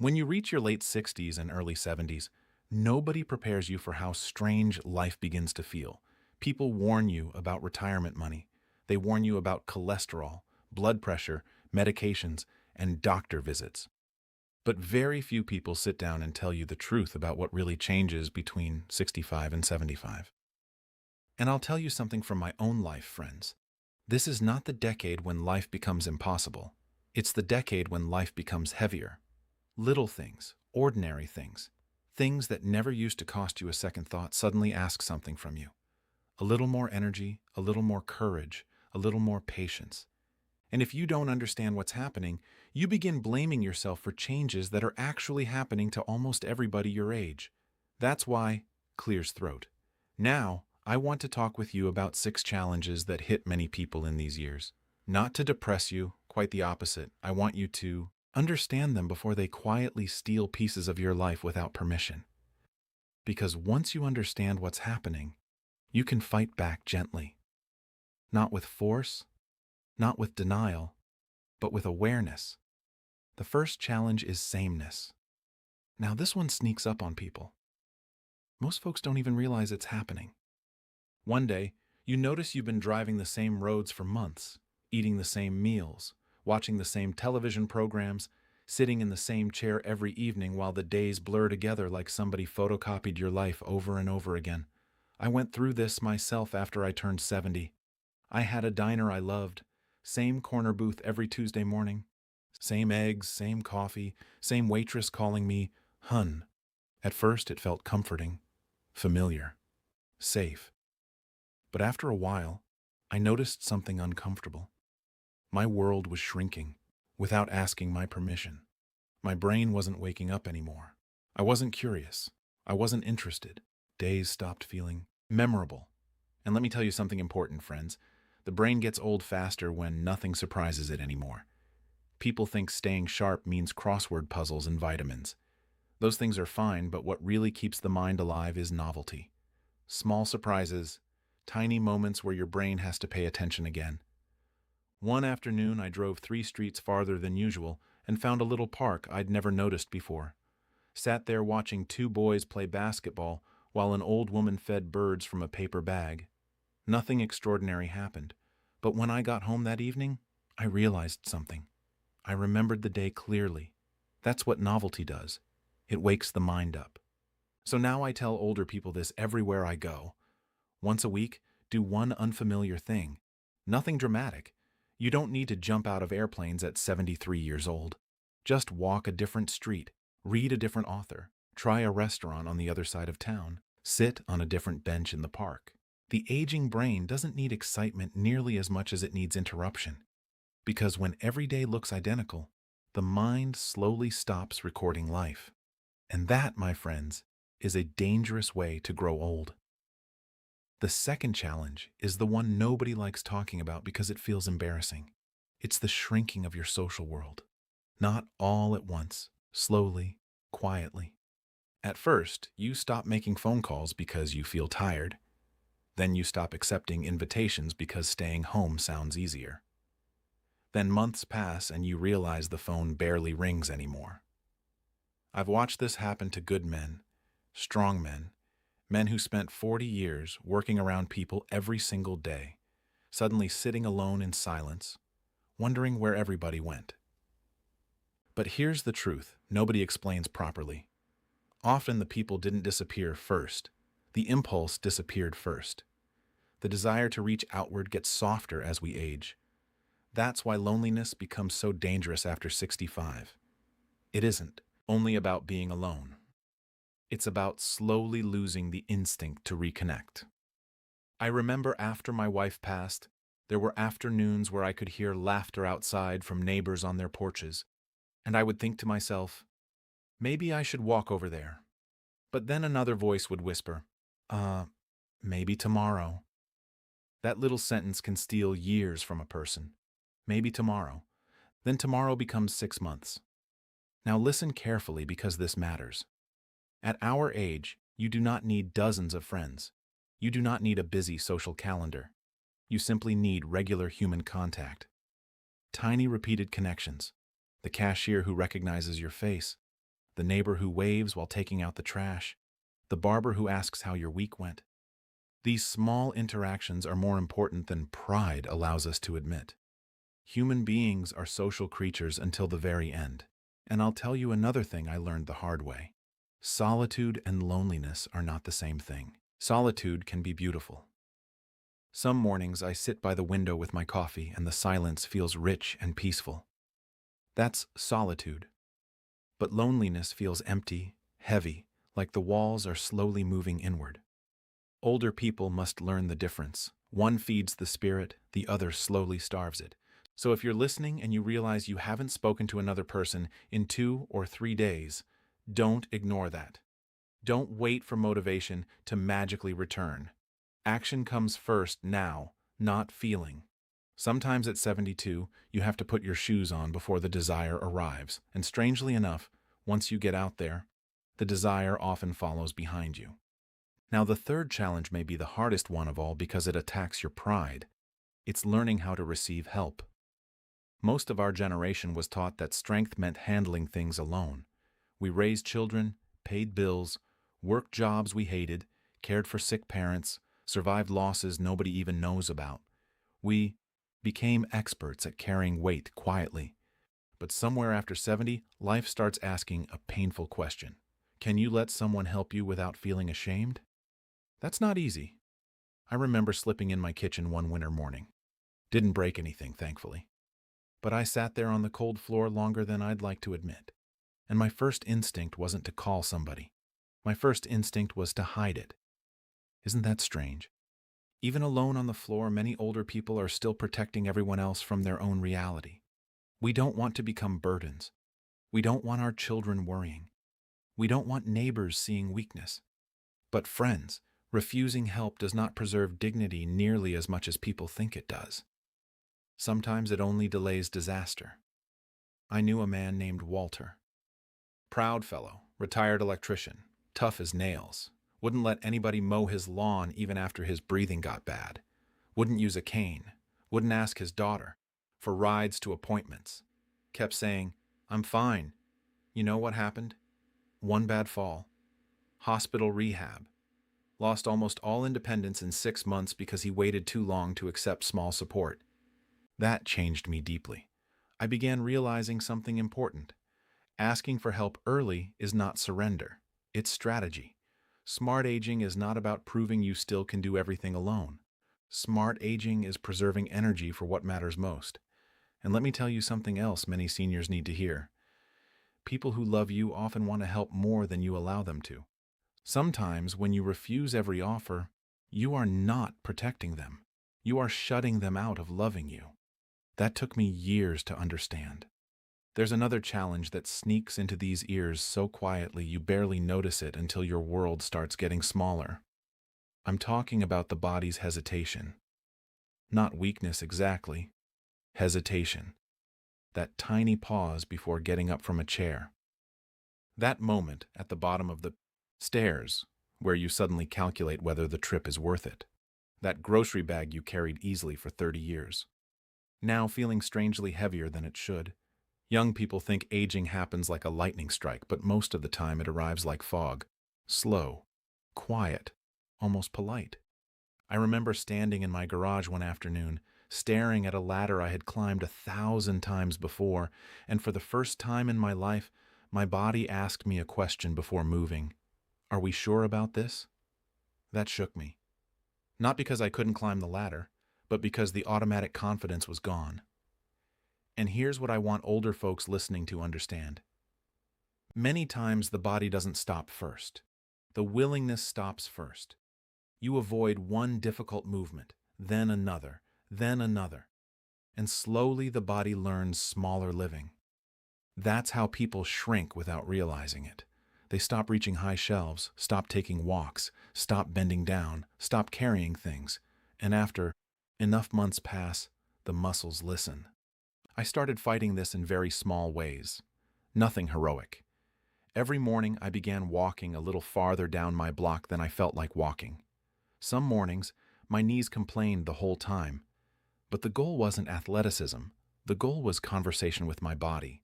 When you reach your late 60s and early 70s, nobody prepares you for how strange life begins to feel. People warn you about retirement money. They warn you about cholesterol, blood pressure, medications, and doctor visits. But very few people sit down and tell you the truth about what really changes between 65 and 75. And I'll tell you something from my own life, friends. This is not the decade when life becomes impossible. It's the decade when life becomes heavier. Little things, ordinary things, things that never used to cost you a second thought suddenly ask something from you. A little more energy, a little more courage, a little more patience. And if you don't understand what's happening, you begin blaming yourself for changes that are actually happening to almost everybody your age. That's why clears throat. Now, I want to talk with you about 6 challenges that hit many people in these years. Not to depress you, quite the opposite. I want you to understand them before they quietly steal pieces of your life without permission. Because once you understand what's happening, you can fight back gently. Not with force, not with denial, but with awareness. The first challenge is sameness. Now, this one sneaks up on people. Most folks don't even realize it's happening. One day, you notice you've been driving the same roads for months, eating the same meals, watching the same television programs, sitting in the same chair every evening while the days blur together like somebody photocopied your life over and over again. I went through this myself after I turned 70. I had a diner I loved, same corner booth every Tuesday morning, same eggs, same coffee, same waitress calling me hun. At first it felt comforting, familiar, safe. But after a while, I noticed something uncomfortable. My world was shrinking, without asking my permission. My brain wasn't waking up anymore. I wasn't curious. I wasn't interested. Days stopped feeling memorable. And let me tell you something important, friends. The brain gets old faster when nothing surprises it anymore. People think staying sharp means crossword puzzles and vitamins. Those things are fine, but what really keeps the mind alive is novelty. Small surprises, tiny moments where your brain has to pay attention again. One afternoon, I drove 3 streets farther than usual and found a little park I'd never noticed before. Sat there watching 2 boys play basketball while an old woman fed birds from a paper bag. Nothing extraordinary happened, but when I got home that evening, I realized something. I remembered the day clearly. That's what novelty does. It wakes the mind up. So now I tell older people this everywhere I go. Once a week, do one unfamiliar thing. Nothing dramatic. You don't need to jump out of airplanes at 73 years old. Just walk a different street, read a different author, try a restaurant on the other side of town, sit on a different bench in the park. The aging brain doesn't need excitement nearly as much as it needs interruption. Because when every day looks identical, the mind slowly stops recording life. And that, my friends, is a dangerous way to grow old. The second challenge is the one nobody likes talking about because it feels embarrassing. It's the shrinking of your social world. Not all at once, slowly, quietly. At first, you stop making phone calls because you feel tired. Then you stop accepting invitations because staying home sounds easier. Then months pass and you realize the phone barely rings anymore. I've watched this happen to good men, strong men, men who spent 40 years working around people every single day, suddenly sitting alone in silence, wondering where everybody went. But here's the truth nobody explains properly. Often the people didn't disappear first. The impulse disappeared first. The desire to reach outward gets softer as we age. That's why loneliness becomes so dangerous after 65. It isn't only about being alone. It's about slowly losing the instinct to reconnect. I remember after my wife passed, there were afternoons where I could hear laughter outside from neighbors on their porches, and I would think to myself, maybe I should walk over there. But then another voice would whisper, maybe tomorrow. That little sentence can steal years from a person. Maybe tomorrow. Then tomorrow becomes 6 months. Now listen carefully because this matters. At our age, you do not need dozens of friends. You do not need a busy social calendar. You simply need regular human contact. Tiny repeated connections. The cashier who recognizes your face. the neighbor who waves while taking out the trash, the barber who asks how your week went. These small interactions are more important than pride allows us to admit. Human beings are social creatures until the very end. And I'll tell you another thing I learned the hard way. Solitude and loneliness are not the same thing. Solitude can be beautiful. Some mornings I sit by the window with my coffee and the silence feels rich and peaceful. That's solitude. But loneliness feels empty, heavy, like the walls are slowly moving inward. Older people must learn the difference. One feeds the spirit, the other slowly starves it. So if you're listening and you realize you haven't spoken to another person in 2 or 3 days, don't ignore that. Don't wait for motivation to magically return. Action comes first now, not feeling. Sometimes at 72, you have to put your shoes on before the desire arrives. And strangely enough, once you get out there, the desire often follows behind you. Now, the third challenge may be the hardest one of all because it attacks your pride. It's learning how to receive help. Most of our generation was taught that strength meant handling things alone. We raised children, paid bills, worked jobs we hated, cared for sick parents, survived losses nobody even knows about. We became experts at carrying weight quietly. But somewhere after 70, life starts asking a painful question. Can you let someone help you without feeling ashamed? That's not easy. I remember slipping in my kitchen one winter morning. Didn't break anything, thankfully. But I sat there on the cold floor longer than I'd like to admit. And my first instinct wasn't to call somebody. My first instinct was to hide it. Isn't that strange? Even alone on the floor, many older people are still protecting everyone else from their own reality. We don't want to become burdens. We don't want our children worrying. We don't want neighbors seeing weakness. But friends, refusing help does not preserve dignity nearly as much as people think it does. Sometimes it only delays disaster. I knew a man named Walter. Proud fellow, retired electrician, tough as nails. Wouldn't let anybody mow his lawn even after his breathing got bad. Wouldn't use a cane. Wouldn't ask his daughter for rides to appointments. Kept saying, "I'm fine." You know what happened? One bad fall. Hospital rehab. Lost almost all independence in 6 months because he waited too long to accept small support. That changed me deeply. I began realizing something important. Asking for help early is not surrender. It's strategy. Smart aging is not about proving you still can do everything alone. Smart aging is preserving energy for what matters most. And let me tell you something else many seniors need to hear. People who love you often want to help more than you allow them to. Sometimes when you refuse every offer, you are not protecting them. You are shutting them out of loving you. That took me years to understand. There's another challenge that sneaks into these ears so quietly you barely notice it until your world starts getting smaller. I'm talking about the body's hesitation. Not weakness exactly. Hesitation. That tiny pause before getting up from a chair. That moment at the bottom of the stairs where you suddenly calculate whether the trip is worth it. That grocery bag you carried easily for 30 years. Now feeling strangely heavier than it should. Young people think aging happens like a lightning strike, but most of the time it arrives like fog. Slow, quiet, almost polite. I remember standing in my garage one afternoon, staring at a ladder I had climbed 1,000 times before, and for the first time in my life, my body asked me a question before moving. Are we sure about this? That shook me. Not because I couldn't climb the ladder, but because the automatic confidence was gone. And here's what I want older folks listening to understand. Many times the body doesn't stop first. The willingness stops first. You avoid one difficult movement, then another, and slowly the body learns smaller living. That's how people shrink without realizing it. They stop reaching high shelves, stop taking walks, stop bending down, stop carrying things, and after enough months pass, the muscles listen. I started fighting this in very small ways. Nothing heroic. Every morning I began walking a little farther down my block than I felt like walking. Some mornings, my knees complained the whole time. But the goal wasn't athleticism. The goal was conversation with my body.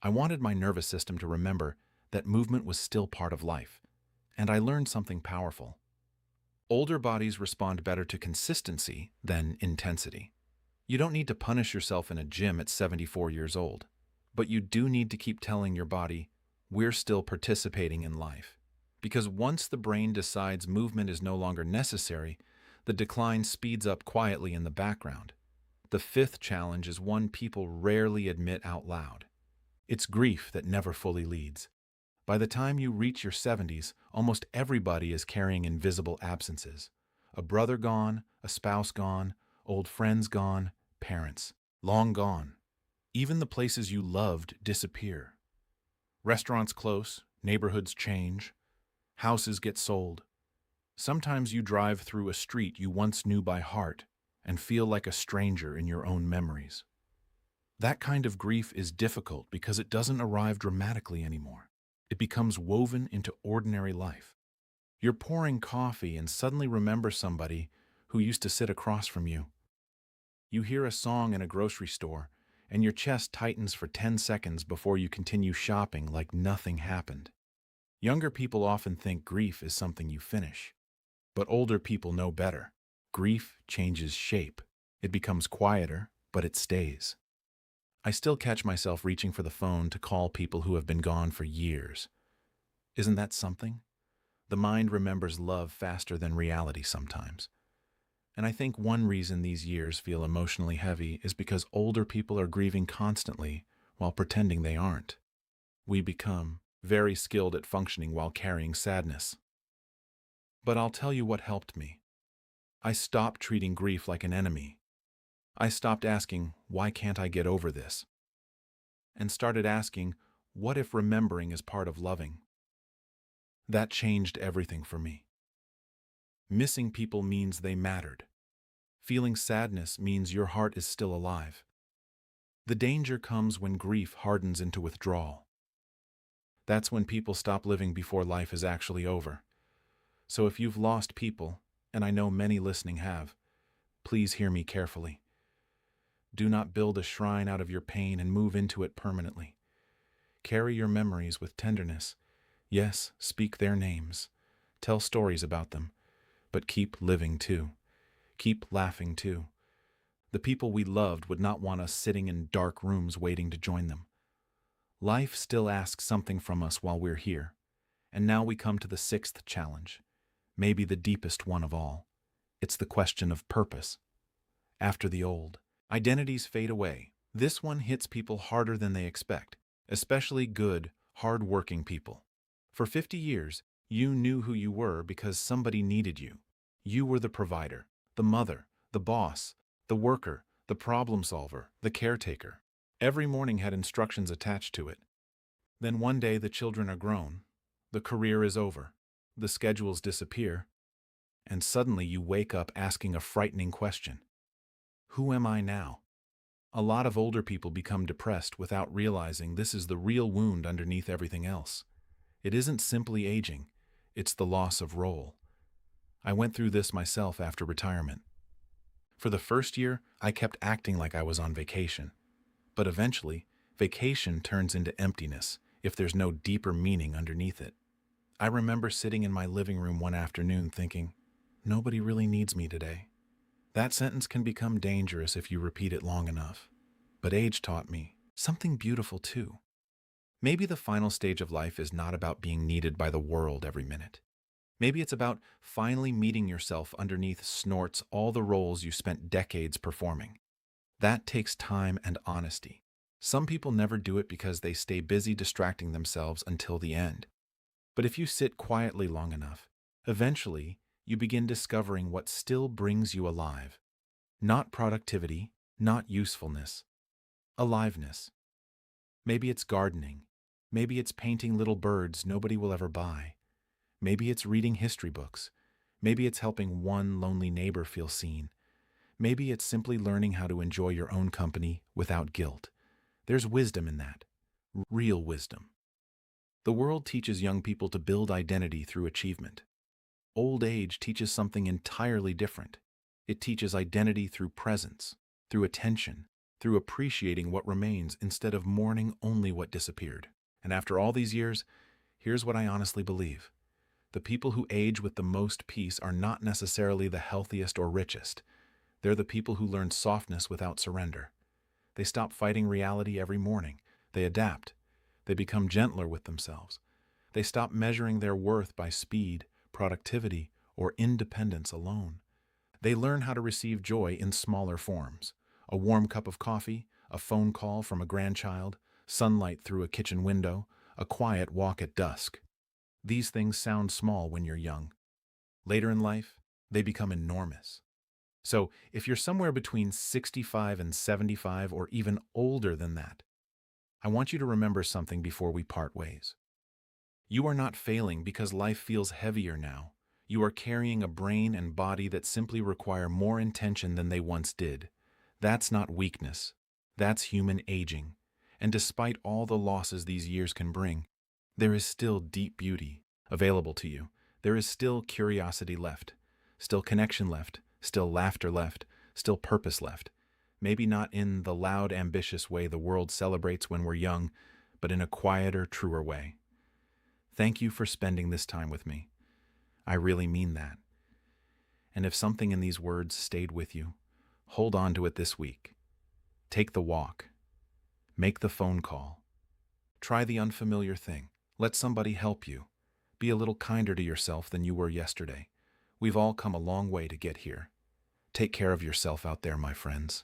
I wanted my nervous system to remember that movement was still part of life. And I learned something powerful. Older bodies respond better to consistency than intensity. You don't need to punish yourself in a gym at 74 years old, but you do need to keep telling your body, we're still participating in life. Because once the brain decides movement is no longer necessary, the decline speeds up quietly in the background. The fifth challenge is one people rarely admit out loud. It's grief that never fully leads. By the time you reach your 70s, almost everybody is carrying invisible absences. A brother gone, a spouse gone, old friends gone, parents long gone. Even the places you loved disappear. Restaurants close, neighborhoods change, houses get sold. Sometimes you drive through a street you once knew by heart and feel like a stranger in your own memories. That kind of grief is difficult because it doesn't arrive dramatically anymore. It becomes woven into ordinary life. You're pouring coffee and suddenly remember somebody who used to sit across from you. You hear a song in a grocery store, and your chest tightens for 10 seconds before you continue shopping like nothing happened. Younger people often think grief is something you finish. But older people know better. Grief changes shape. It becomes quieter, but it stays. I still catch myself reaching for the phone to call people who have been gone for years. Isn't that something? The mind remembers love faster than reality sometimes. And I think one reason these years feel emotionally heavy is because older people are grieving constantly while pretending they aren't. We become very skilled at functioning while carrying sadness. But I'll tell you what helped me. I stopped treating grief like an enemy. I stopped asking, why can't I get over this? And started asking, what if remembering is part of loving? That changed everything for me. Missing people means they mattered. Feeling sadness means your heart is still alive. The danger comes when grief hardens into withdrawal. That's when people stop living before life is actually over. So if you've lost people, and I know many listening have, please hear me carefully. Do not build a shrine out of your pain and move into it permanently. Carry your memories with tenderness. Yes, speak their names. Tell stories about them. But keep living too. Keep laughing too. The people we loved would not want us sitting in dark rooms waiting to join them. Life still asks something from us while we're here. And now we come to the sixth challenge, maybe the deepest one of all. It's the question of purpose. After the old identities fade away, this one hits people harder than they expect, especially good, hard-working people. For 50 years, you knew who you were because somebody needed you. You were the provider, the mother, the boss, the worker, the problem solver, the caretaker. Every morning had instructions attached to it. Then one day the children are grown, the career is over, the schedules disappear, and suddenly you wake up asking a frightening question. Who am I now? A lot of older people become depressed without realizing this is the real wound underneath everything else. It isn't simply aging, it's the loss of role. I went through this myself after retirement. For the first year, I kept acting like I was on vacation. But eventually, vacation turns into emptiness if there's no deeper meaning underneath it. I remember sitting in my living room one afternoon thinking, nobody really needs me today. That sentence can become dangerous if you repeat it long enough. But age taught me something beautiful too. Maybe the final stage of life is not about being needed by the world every minute. Maybe it's about finally meeting yourself underneath snorts all the roles you spent decades performing. That takes time and honesty. Some people never do it because they stay busy distracting themselves until the end. But if you sit quietly long enough, eventually you begin discovering what still brings you alive. Not productivity, not usefulness. Aliveness. Maybe it's gardening. Maybe it's painting little birds nobody will ever buy. Maybe it's reading history books. Maybe it's helping one lonely neighbor feel seen. Maybe it's simply learning how to enjoy your own company without guilt. There's wisdom in that. Real wisdom. The world teaches young people to build identity through achievement. Old age teaches something entirely different. It teaches identity through presence, through attention, through appreciating what remains instead of mourning only what disappeared. And after all these years, Here's what I honestly believe. The people who age with the most peace are not necessarily the healthiest or richest. They're the people who learn softness without surrender. They stop fighting reality every morning. They adapt. They become gentler with themselves. They stop measuring their worth by speed, productivity, or independence alone. They learn how to receive joy in smaller forms. A warm cup of coffee, a phone call from a grandchild, sunlight through a kitchen window, a quiet walk at dusk. These things sound small when you're young. Later in life, they become enormous. So, if you're somewhere between 65 and 75 or even older than that, I want you to remember something before we part ways. You are not failing because life feels heavier now. You are carrying a brain and body that simply require more intention than they once did. That's not weakness. That's human aging. And despite all the losses these years can bring, there is still deep beauty available to you. There is still curiosity left, still connection left, still laughter left, still purpose left. Maybe not in the loud, ambitious way the world celebrates when we're young, but in a quieter, truer way. Thank you for spending this time with me. I really mean that. And if something in these words stayed with you, hold on to it this week. Take the walk. Make the phone call. Try the unfamiliar thing. Let somebody help you. Be a little kinder to yourself than you were yesterday. We've all come a long way to get here. Take care of yourself out there, my friends.